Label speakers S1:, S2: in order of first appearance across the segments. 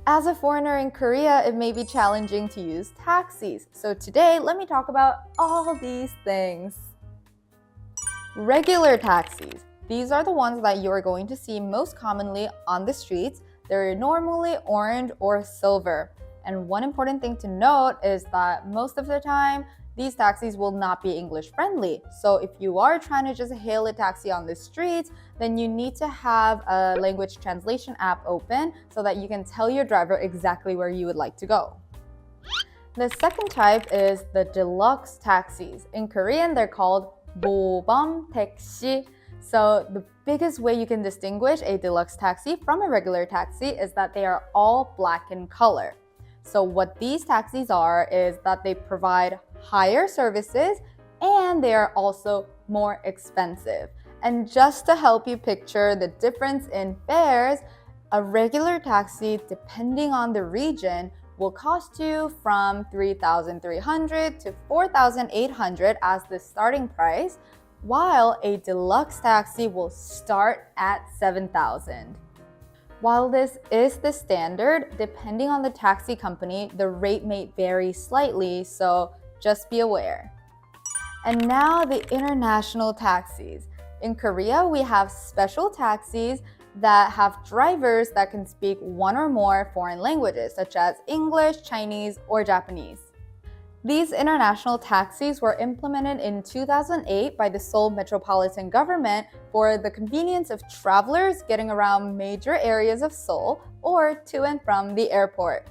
S1: As a foreigner in Korea, it may be challenging to use taxis. So today, let me talk about all these things. Regular taxis. These are the ones that you are going to see most commonly on the streets. They're normally orange or silver. And one important thing to note is that most of the time, these taxis will not be English friendly. So if you are trying to just hail a taxi on the streets, then you need to have a language translation app open so that you can tell your driver exactly where you would like to go. The second type is the deluxe taxis. In Korean, they're called 모범 택시. So the biggest way you can distinguish a deluxe taxi from a regular taxi is that they are all black in color. So what these taxis are is that they provide higher services and they are also more expensive. And just to help you picture the difference in fares, a regular taxi, depending on the region, will cost you from 3,300 to 4,800 as the starting price, while a deluxe taxi will start at 7,000. While this is the standard, depending on the taxi company, the rate may vary slightly, so just be aware. And now the international taxis. In Korea, we have special taxis that have drivers that can speak one or more foreign languages, such as English, Chinese, or Japanese. These international taxis were implemented in 2008 by the Seoul metropolitan government for the convenience of travelers getting around major areas of Seoul or to and from the airport.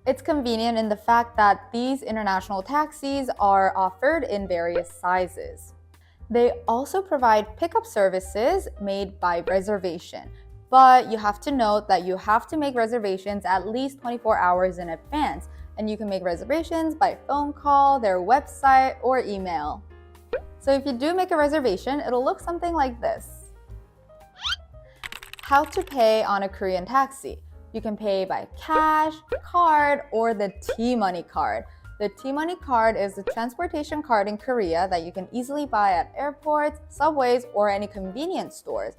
S1: It's convenient in the fact that these international taxis are offered in various sizes. They also provide pickup services made by Reservation, but you have to note that you have to make reservations at least 24 hours in advance, and you can make reservations by phone call, their website, or email. So if you do make a reservation, it'll look something like this. How to pay on a Korean taxi. You can pay by cash, card, or the T-Money card. The T-Money card is a transportation card in Korea that you can easily buy at airports, subways, or any convenience stores.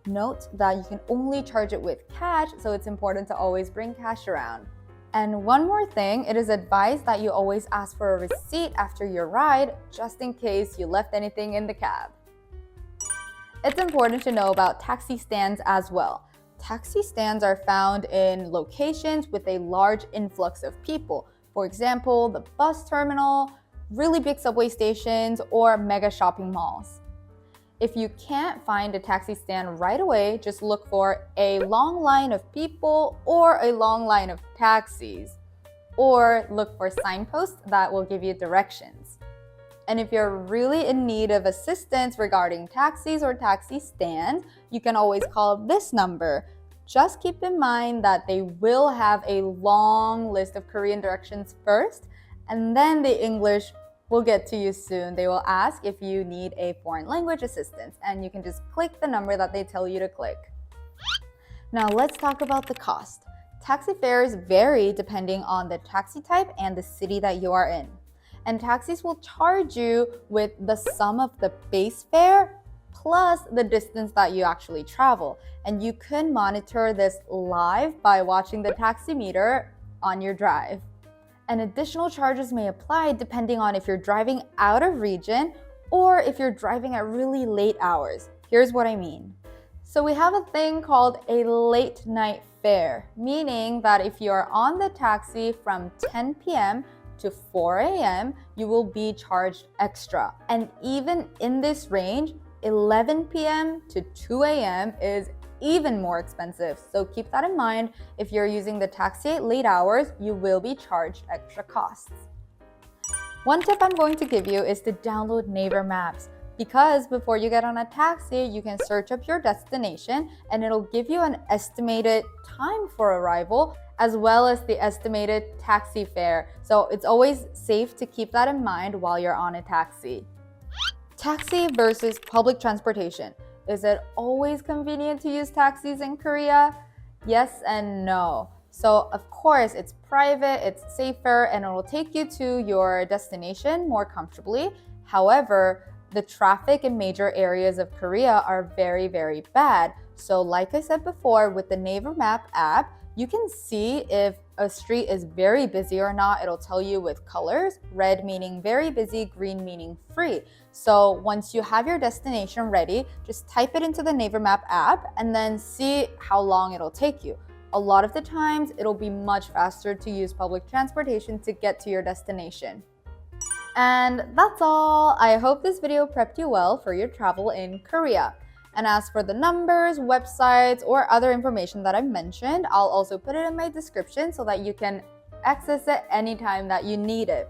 S1: Note that you can only charge it with cash, so it's important to always bring cash around. And one more thing, it is advised that you always ask for a receipt after your ride, just in case you left anything in the cab. It's important to know about taxi stands as well. Taxi stands are found in locations with a large influx of people. For example, the bus terminal, really big subway stations, or mega shopping malls. If you can't find a taxi stand right away, just look for a long line of people or a long line of taxis. Or look for signposts that will give you directions. And if you're really in need of assistance regarding taxis or taxi stands, you can always call this number. Just keep in mind that they will have a long list of Korean directions first, and then the English will get to you soon. They will ask if you need a foreign language assistance, and you can just click the number that they tell you to click. Now let's talk about the cost. Taxi fares vary depending on the taxi type and the city that you are in. And taxis will charge you with the sum of the base fare plus the distance that you actually travel. And you can monitor this live by watching the taxi meter on your drive. And additional charges may apply depending on if you're driving out of region or if you're driving at really late hours. Here's what I mean. So we have a thing called a late night fare, meaning that if you're on the taxi from 10 p.m. to 4 a.m., you will be charged extra. And even in this range, 11 p.m. to 2 a.m. is even more expensive. So keep that in mind. If you're using the taxi at late hours, you will be charged extra costs. One tip I'm going to give you is to download Naver Maps, because before you get on a taxi, you can search up your destination and it'll give you an estimated time for arrival as well as the estimated taxi fare. So it's always safe to keep that in mind while you're on a taxi. Taxi versus public transportation. Is it always convenient to use taxis in Korea? Yes and no. So of course, it's private, it's safer, and it will take you to your destination more comfortably. However, the traffic in major areas of Korea are very, very bad. So like I said before, with the Naver Map app, you can see if a street is very busy or not. It'll tell you with colors, red meaning very busy, green meaning free. So once you have your destination ready, just type it into the Naver Map app and then see how long it'll take you. A lot of the times, it'll be much faster to use public transportation to get to your destination. And that's all. I hope this video prepped you well for your travel in Korea. And as for the numbers, websites, or other information that I've mentioned, I'll also put it in my description so that you can access it anytime that you need it.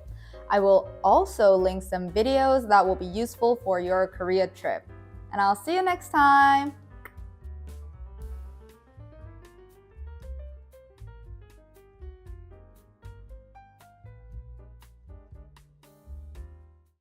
S1: I will also link some videos that will be useful for your Korea trip. And I'll see you next time!